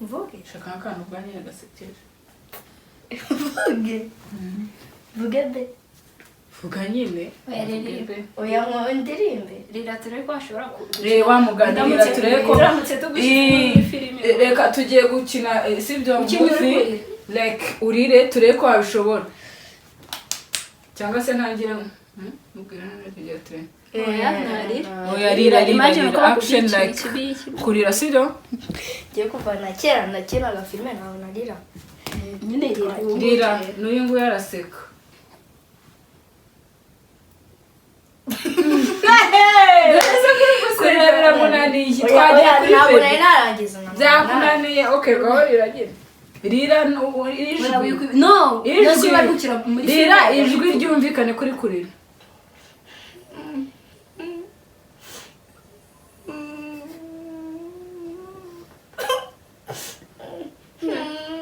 Mvuge. Shaka akantu bwanyine gasekeje. Mvuge. Mvuge be. Vuga nyine. Oya ngo ndirimbe. Rira turebe ko ashobora Reba muganira turebe ko uramutse tugushyira filime. Reka tugiye gukina sibyo movie like urire turebe ko wabishobora. Cyangwa se ntangira mubwira none tugiye turebe. Oya rira action like kurira sibyo? Ngiye kuva na kera aga filime nawe narira. Nyine rira n'uyu nguyu araseka. Kurebera munaniye twagiye kuri ntabwo nari narangiza byakunaniye okay go iragira rira ijwi no rira ijwi ryumvikane kuri kurira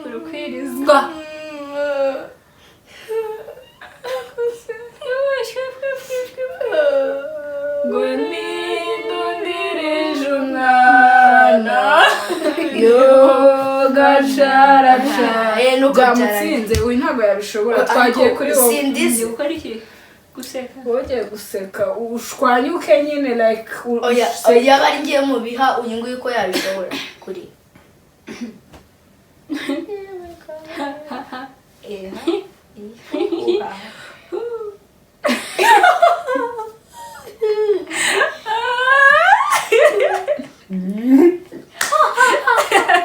urukwirizwa ngo nindundirije umwana gasharaca byamutsinze uyu ntabwo yabishobora twagiye kuri wowe sindizi gukora iki guseka wongeye guseka ushwanyuke nyine like oya bari ngiye mu biha uyu nguyu ko yabishobora kuri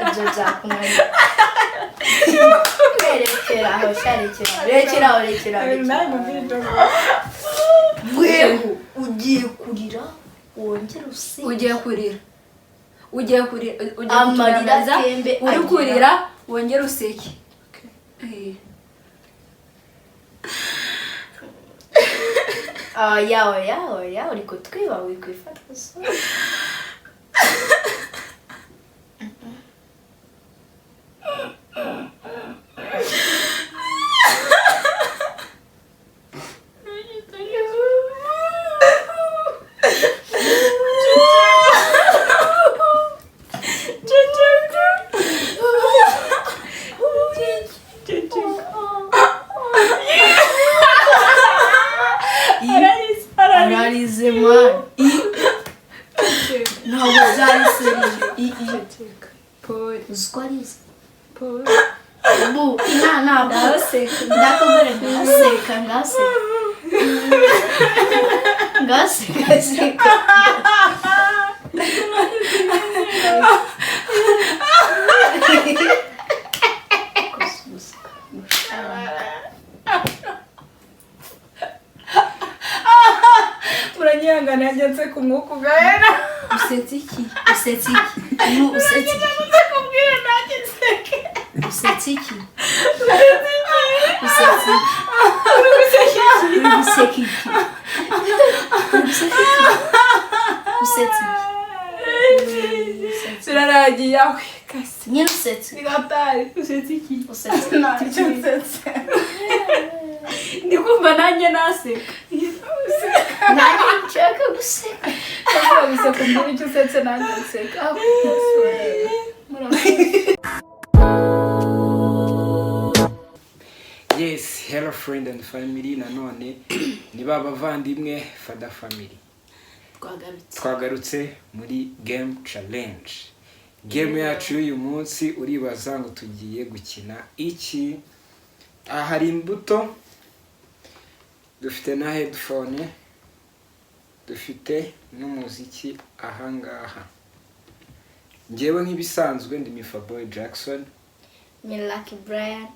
ibyo byakunaniye rekeraho ugiye kurira wongera useke ugiye kurira amarira atembe uri kurira wongera useke oya uri kutwiba wikwifata gusa analize man ntabwo byariserije uzwarize bu inana ngaseka ndakubere ngaseka uranyangana yageze ku mwuka ugahera usetse iki kubwira nanjye nseke usetse iki ziraragiye aho kasi nyine usetse bigatari usetse iki ntacyo nsetse ndi kumva nanjye naseka nanjye nshaka guseka guseka mbere icyo usetse nanjye nseka Yes, hello friend and family, nanone ni Abavandimwe Fada Family. Twagarutse muri game challenge. Game yacu y'uyu munsi uribaza ngo tugiye gukina iki? Hari imbuto, dufite na headphone, dufite n'umuziki ahangaha. Ngewe nk'ibisanzwe ndi Mifaboy Jackson, ni Lucky Brian,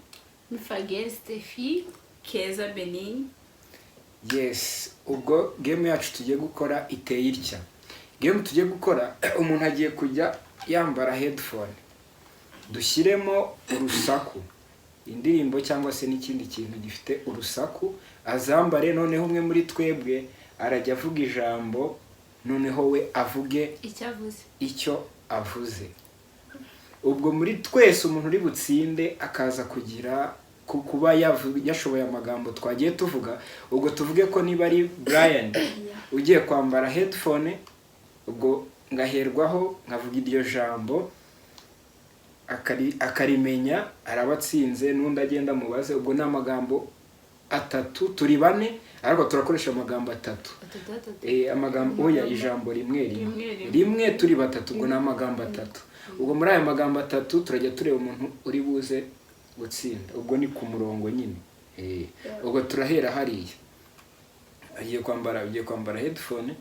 Mfagel Steffi, Keza Benin. Yes, ubwo game yacu tugiye gukora iteye itya. Game tugiye gukora umuntu agiye kujya yambara headphone. Dushyiremo urusaku. Indirimbo cyangwa se n'ikindi kintu gifite urusaku azambare, noneho umwe muri twebwe arajya avuga ijambo, noneho we avuge icyo avuze. Ubwo muri twese umuntu uri butsinde akaza kugira kuba yashoboye amagambo twagiye tuvuga. Ubwo tuvuge ko niba ari Brian ugiye kwambara headphone, ubwo ngaherwaho nkavuga iryo jambo, akarimenya arabatsinze n'undi agenda mubaze. Ubwo ni amagambo atatu, turi bane ariko turakoresha amagambo atatu. Amagambo oya ijambo rimwe turi batatu, ubwo ni amagambo atatu. Ubwo muri aya magambo atatu turajya tureba umuntu uri buze gutsinda. Ubwo ni ku murongo nyine. Ubwo turahera hariya. Ugiye kwambara headphone.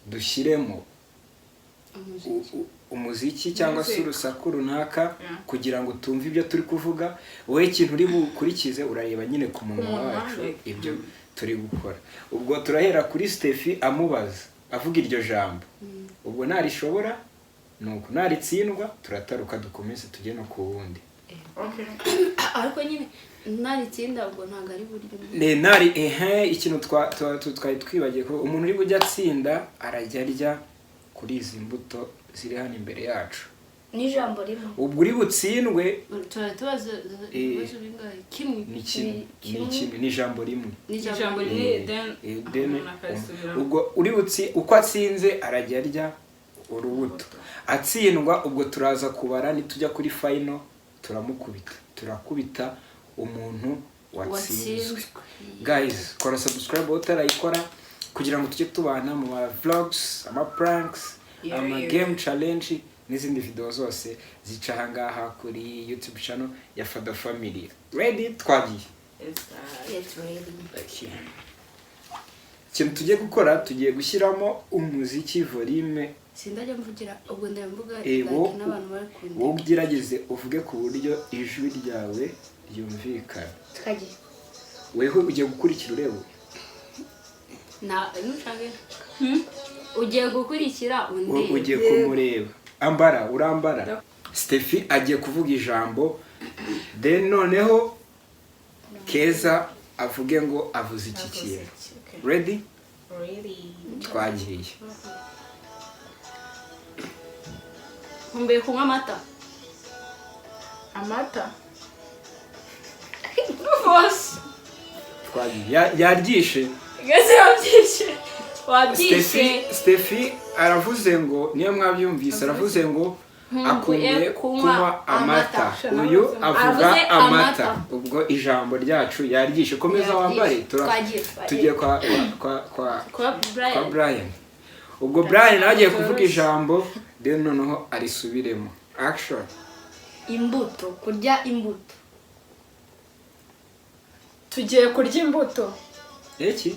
Dushyiremo umuziki cyangwa se urusaku runaka kugira ngo tumve ibyo turi kuvuga. Wowe ikintu uri bukurikize urareba nyine ku munwa wacu ibyo turi gukora. Ubwo turahera kuri Steffi amubaza avuga iryo jambo. Ubwo narishobora nuko naritsindwa turataruka dukomeze tujye no ku wundi. ariko nyine naritsinda ubwo ntago ari buryo nari ikintu twari twibagiye ko umuntu uri bujya atsinda arajya arya kuri izi mbuto ziri hano imbere yacu. N'ijambo rimwe. Ubwo uri butsindwe tubazo bingahe kimwe ni ijambo rimwe. then ubwo uri uko atsinze arajya arya urubuto. Atsindwa ubwo turaza kubara nitujya kuri final turakubita umuntu watsinzwe. Guys, kora subscribe utarayikora kugira ngo tujye tubana mu vlogs, ama pranks, ama game challenge n'izindi video zose zica hangaha kuri YouTube channel ya Fada Family. Ready? Twagiye. Yes, ready. Ikintu tugiye gukora, tugiye gushyiramo umuziki volume. Sindajya mvugira ubwo ndamvuga n'abantu bari kunda. Wowe ugerageze uvuge ku buryo ijwi ryawe ryumvikana. Twagiye. Wewe ugiye gukurikira urebe. Nushage. Ugiye gukurikira undi. Ugiye kumureba. Urambara. Steffi agiye kuvuga ijambo. Then noneho Keza avuge ngo avuze iki kintu. Ready? Twagiye. Mbe kunywa amata. Boss. Twagiye. Yaryishe. Gase yabyishe. Wabyishe. Steffi aravuze ngo niyo mwabyumvise aravuze ngo akumbuye kunywa amata. Uyu avuga amata. Ubwo ijambo ryacu yaryishe. Komeza wambare. Tugiye kwa Brian. Ubwo Brian agiye kuvuga ijambo then noneho arisubiremo. Action. Imbuto, kurya imbuto. tugiye kurya imbuto. Iki?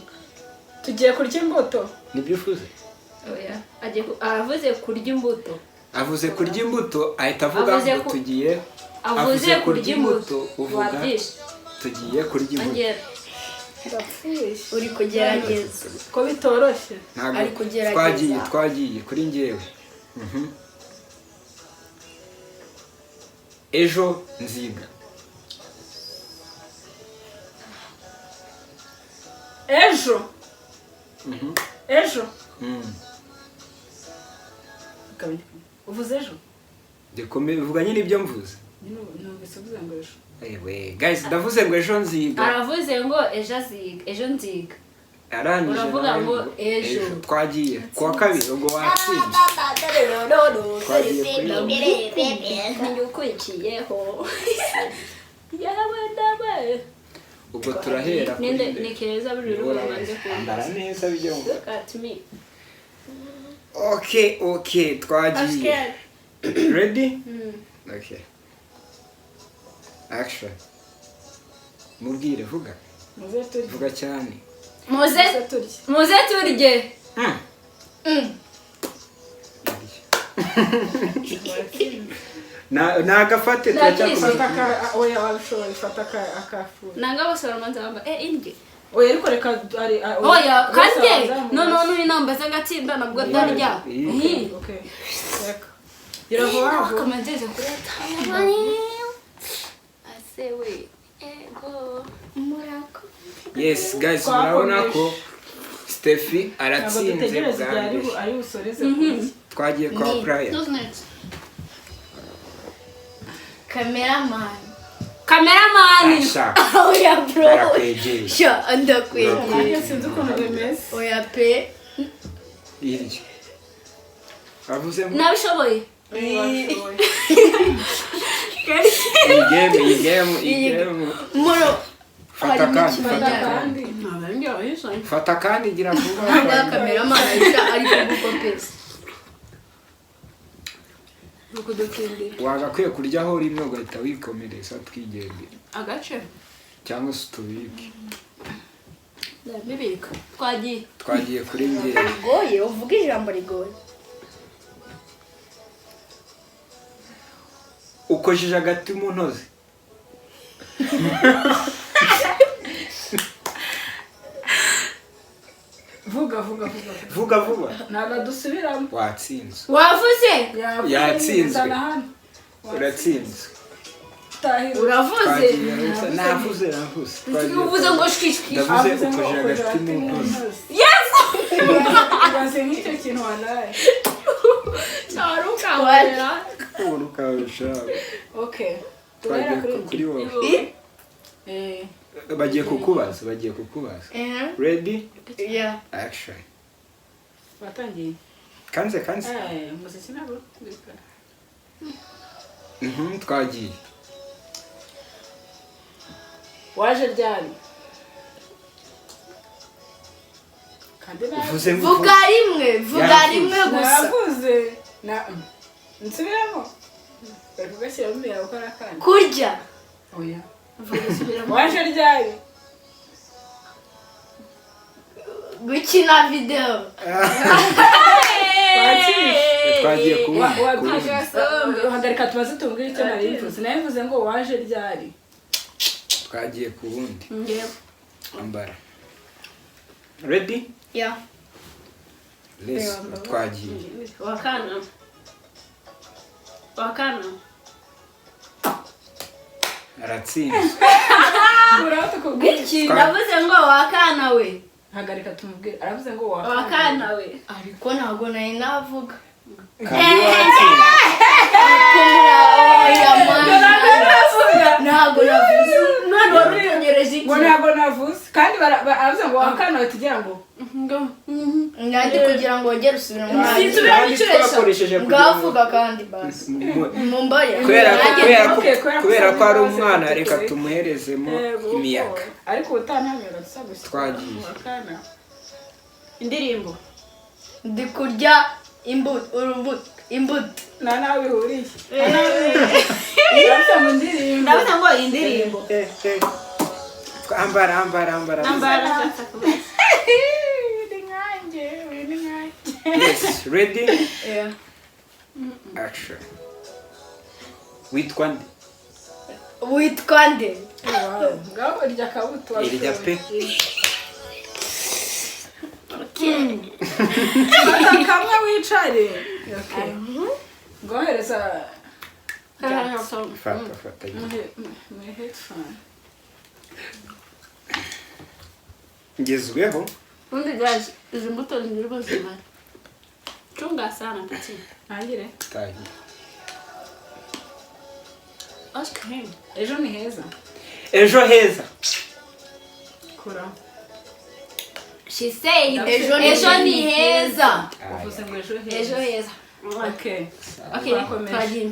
Tugiye kurya imbuto. Nibyo uvuze? Oya, avuze kurya imbuto. Avuze kurya imbuto ahita avuga ngo tugiye. Avuze kurya imbuto uvuga tugiye kurya imbuto. Uri kugerageza ko bitoroshye. Ari kugerageza. Twagiye kuri njyewe. Ejo nziga. Ejo. Ejo. Uvuze ejo? Bivuga nyine ibyo mvuze. Nubisubiza ngo ejo. Ewe, guys, ndavuze ngo ejo nziga. Aravuze ngo ejo nziga. Arangije. Uravuga ngo ejo. Twagiye kuwa kabiri ubwo watsinze. Ukurikiyeho. Yawe ndabaye. Ubwo turahera kuri ni Keza buri rubanze kwambara neza bijye ngo. Look at me. Okay, twagiye. Ready? Okay. Action. Mubwire vuga. Vuga cyane. Muze turye. Nagafate turacyakomeza. Oya wabishoboye fata akafu. Nanga basora manza bamba indye. Oya ariko reka ari oya kande no inambaza gatsinda nabwo ndarya. Okay. Reka. Yaravuga komandeze kureta. Asewe ego murako. Yes guys, murabona ko Steffi aratsinze bwanjye. Ari usoreze twagiye kwa Brian. Cameraman. Oya bro. Sha andakweje. Sinzi ukuntu bimeze. Oya pe. Iryo. Avuze ngo nabishoboye. igemu Muro. fata kandi fata kandi gira vuba Nta kamera manisha ariko gukopeza. wagakwiye kuryaho rimwe ugahita wikomereza twigendera agace cyangwa se utubike ndabibika twagiye kuri ngeri Rigoye uvuga ijambo rigoye. ukojeje agati mu ntozi vuga vuba ntabwo dusubiramo watsinze Wavuze? Yatsinzwe. uratsinze Uravuze? navuze Uvuze ngo shwishwi. ndavuze ukojeje agati mu ntozi ubaze nk'icyo kintu wanaye Charuka wala. urukarusha okay twagiye kuri wowe bagiye kukubaza ready Yeah. action batangiye kanze umuziki ntabwo twagiye waje ryari uvuze ngo Vuga rimwe gusa. navuze nsubiramo bari kugashyiramo imbere gukora akandi Kurya. oya waje ryari Gukina video. twagiye kuba hagarika tubaze tubwire icyo nari mvuze nawe mvuze ngo waje ryari twagiye ku wundi ambara ready Yeah. let's twagiye wakana aratsinze Biki navuze ngo wakana we. hagarika tumubwire aravuze ngo wakana we Ariko ntabwo nari navuga. kandi watsinze Ntabwo navuze. None warunyongereje iki? ngo ntabwo navuze kandi aravuze ngo wakana tugira ngo Ngandi kugira ngo wongere usubire mu mwanya. Sinsubira mu twakoresheje Ngavuga kandi basi. Mumbaya. kubera ko ari umwana reka tumuherezemo imiyaga ariko utantamira gusa twagiye indirimbo Ndi kurya imbuto. nawe bihuriye ndavuze ngo indirimbo ndavuze ngo indirimbo ambara yes ready Yeah. action witwa nde Witwa nde? ngaho irya kabuto irya pe fata kamwe wicare ngohereza fata muri headphone ngezweho undi guys izi mbuto ni ubuzima chunga sana pati ntangire tagiye Oscar ejo ni heza ejo heza kura she say Ejo ni heza. uvuze ngo ejo ejo heza heza okay okay twagiye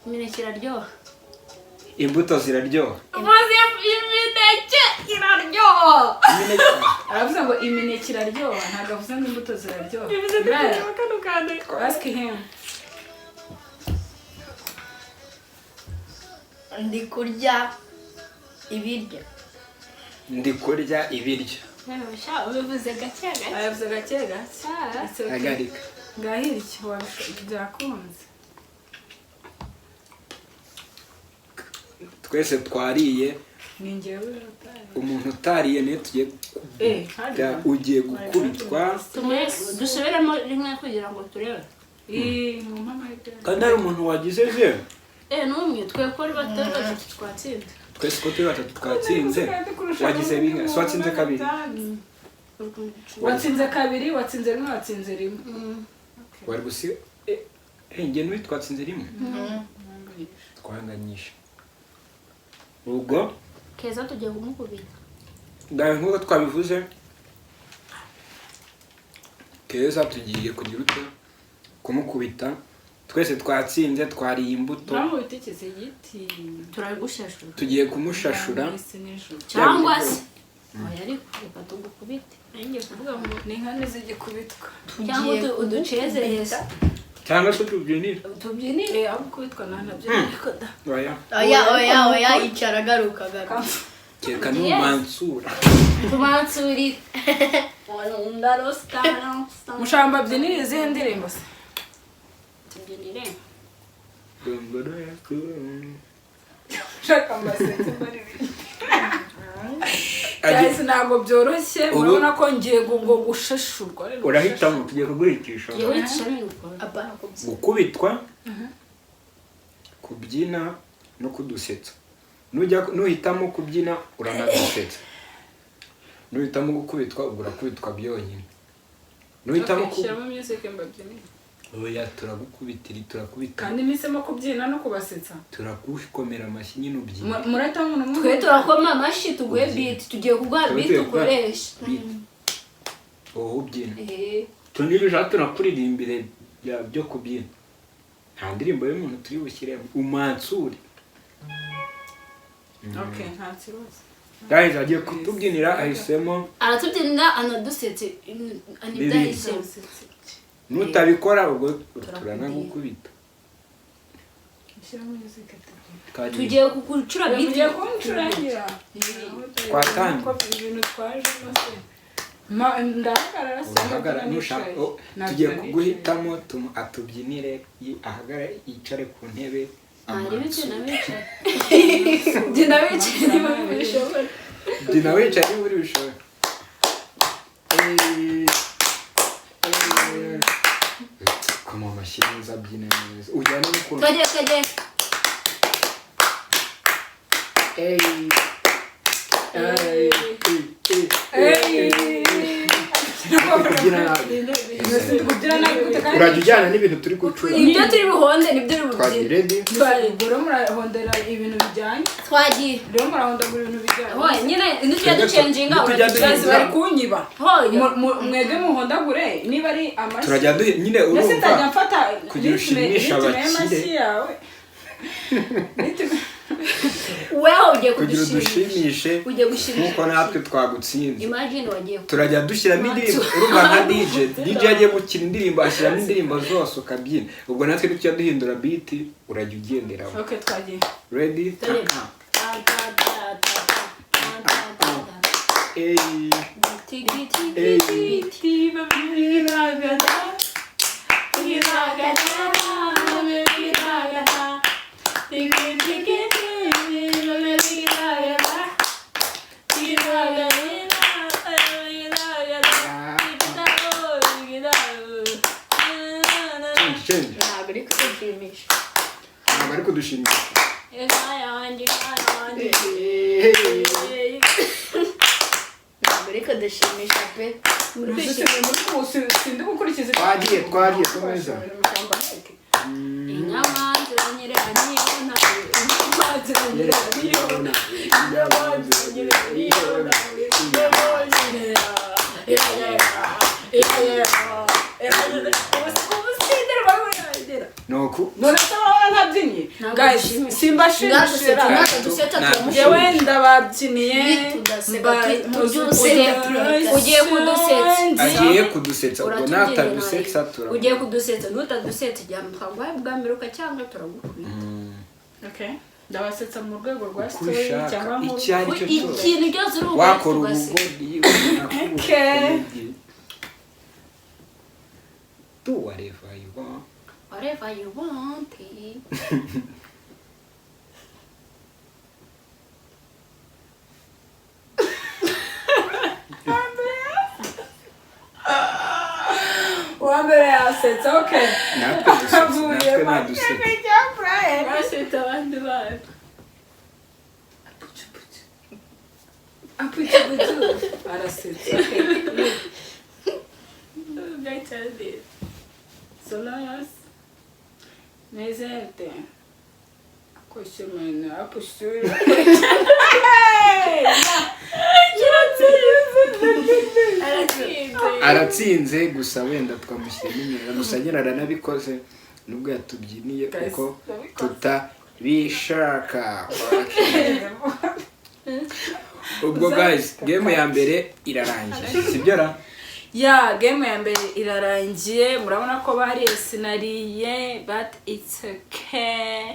imineke iraryoha imbuto ziraryoha uvuze imineke iraryoha aravuze ngo imineke iraryoha ntabwo avuze ngo imbuto ziraryoha ask him Ndi kurya ibiryo. ubivuze gake gake ayavuze gake gake agarika ngahirike byakunze twese twariye ni njyewe umuntu utariye niyo tugiye ugiye gukubitwa dusubiremo rimwe kugira ngo turebe kandi hari umuntu wagize je n'umwe twe ko ari batatu twatsinze twese ko turi batatu twatsinze wagize binga so watsinze kabiri watsinze kabiri watsinze rimwe watsinze rimwe wari gusiga njye n'uyu twatsinze rimwe twanganyisha ubwo keza tugiye kumukubira ngaho nk'uko twabivuze keza tugiye kugira ute kumukubita twese twatsinze twariye imbuto namubita ikize giti turabigushashura tugiye kumushashura cyangwa se oya ariko reka tugukubite nanjye kuvuga ngo ni nkane zigikubitwa cyangwa uducezereza cyangwa se tubyinira tubyinire abo kubitwa ntabyo ariko da oya icara garuka keka n'umansura tumansurire mushamba byinira izihe ndirimbo se tubyinire shaka amasetse bari guys ntabwo byoroshye urabona ko ngiye ngo gushashurwa urahitamo tugiye kuguhitisha gukubitwa kubyina no kudusetsa nuhitamo kubyina uranadusetsa nuhitamo gukubitwa ubwo urakubitwa byonyine nuhitamo shyiramo music mbabyinira oya turakubita kandi nisemo kubyina no kubasetsa turagukomera amashyi nyine ubyina murata umuntu twe turakoma amashyi tuguhe beat tugiye kuguha beat ukoresha ubyina tunibija tunakuririmbire byo kubyina nta ndirimbo y'umuntu turi bushyiremo umansuri okay nta kibazo guys agiye kutubyinira ahisemo aratubyinira anadusetse anidahisemo nutabikora ubwo turanagukubita shyiramo music tugiye kugucura beat tugiye kumucurangira twatanga ibintu twaje mase ndahagarara nushaka tugiye kuguhitamo atubyinire ahagara yicare ku ntebe Dina wicaye niba bishobora kama amashyi abyina neza ujyana n'ukuntu kajye urajya ujyana n'ibintu turi gucura ibyo turi buhonde nibyo uri bubyine rero murahondera ibintu bijyanye twagiye rero murahondagura ibintu bijyanye hoye nyine ntitujya ducenjinga abagizi bari kunyiba hoye mwebwe muhondagure niba ari amashyi turajya nyine urumva ntajya mfata kugira ushimisha abakire yawe wewe ugiye kugira udushimishe nkuko natwe twagutsinze imagine wagiye turajya dushyiramo indirimbo urumva nka DJ agiye gukina indirimbo ashyiramo indirimbo zose ukabyina ubwo natwe tujya duhindura beat urajya ugenderaho okay twagiye ready ntabwo ari kudushimisha Reka dushimisha pe. sindi gukurikiza twagiye tumeza inyamanza zanyerera niyona inyamanza zanyerera niyona inyamanza zanyerera niyona nuko none se wabona ntabyinnye guys simbashimishira yewe ndababyiniye ugiye kudusetsa agiye kudusetsa ubwo natadusetsa ugiye kudusetsa nutadusetsa ijya mutwagwaye bwamiruka cyangwa turagukubita okay ndabasetsa mu rwego rwa story cyangwa mu ikintu cyose uri wakora ubugodi do whatever you want whatever you want uwambaye yasetsa okay natwe nadusetsa basetsa abandi bana arasetsa Solas Nezete Akoshimena Aposhura aratsinze gusa wenda twamushyira n'imyenda gusa nyine aranabikoze nubwo yatubyiniye kuko tutabishaka. Ubwo guys game ya mbere irarangiye sibyo ra? Ya game ya mbere irarangiye murabona ko bari sinariye but it's okay.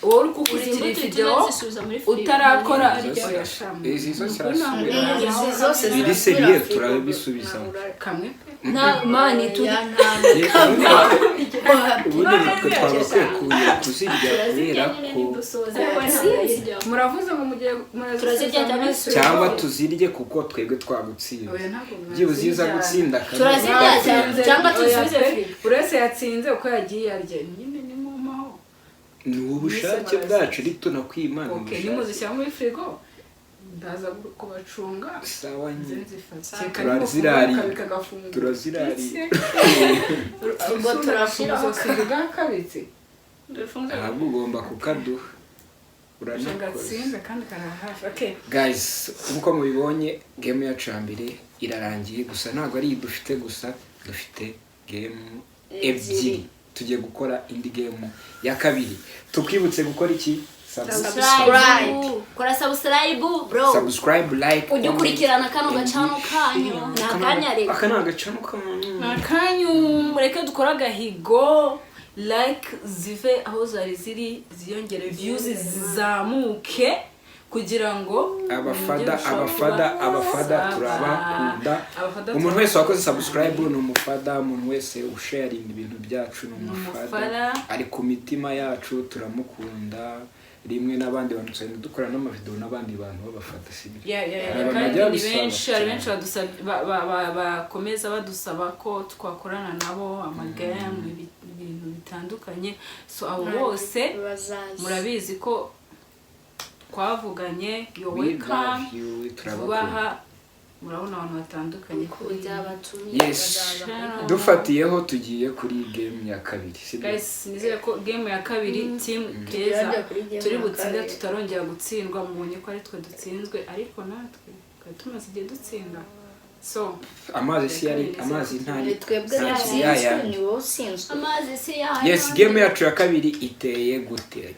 Wowe uri kukurikira video utarakora izi zose biri seriye turabisubiza kamwe nta mani turi ubundi natwe twabakwiye kuzirya kubera ko muravuze ngo mugiye turazirya cyangwa tuzirye kuko twebwe twagutsinda byibuze uza gutsinda turazirya cyangwa tuzubize urese yatsinze uko yagiye yarya nyine ni mu maho ni ubushake bwacu rito na kwimana. Okay nimuzishyira muri frigo ndaza kubacunga sawa nyine turazirari ubwo turashira siga kabitse ahubwo ugomba kukaduha uranatsinda kandi karahafi. Okay guys nkuko mubibonye game yacu ya mbere irarangiye gusa ntabwo ari dufite gusa dufite game ebyiri tugiye gukora indi game ya kabiri. Tukwibutse gukora iki? Kora subscribe bro. Subscribe, like, ujye ukurikirana kano gacano kanyu nakanyare akana gacano kanyu nakanyu mureke dukora gahigo like zive aho zari ziri ziyongere views zizamuke kugira ngo abafada turabakunda. Umuntu wese wakoze subscribe ni umufada, umuntu wese usharing ibintu byacu ni umufada, ari ku mitima yacu turamukunda. Rimwe n'abandi bantu cyane dukora n'amavideo n'abandi bantu babafata sibyo. Kandi benshi bakomeza badusaba ko twakorana nabo amagame ibintu bitandukanye, so abo bose murabizi ko twavuganye yo welcome tubaha murabona abantu batandukanye kujya batumye. Yes dufatiyeho tugiye kuri game ya kabiri sibyo guys. Nizere ko game ya kabiri team keza turi butsinda tutarongera gutsindwa. Mubonye ko ari twe dutsinzwe ariko natwe tumaze igihe dutsinda. So amazi si yari amazi ntari twebwe ni wowe usinzwe amazi si ya. Yes game yacu ya kabiri iteye gute?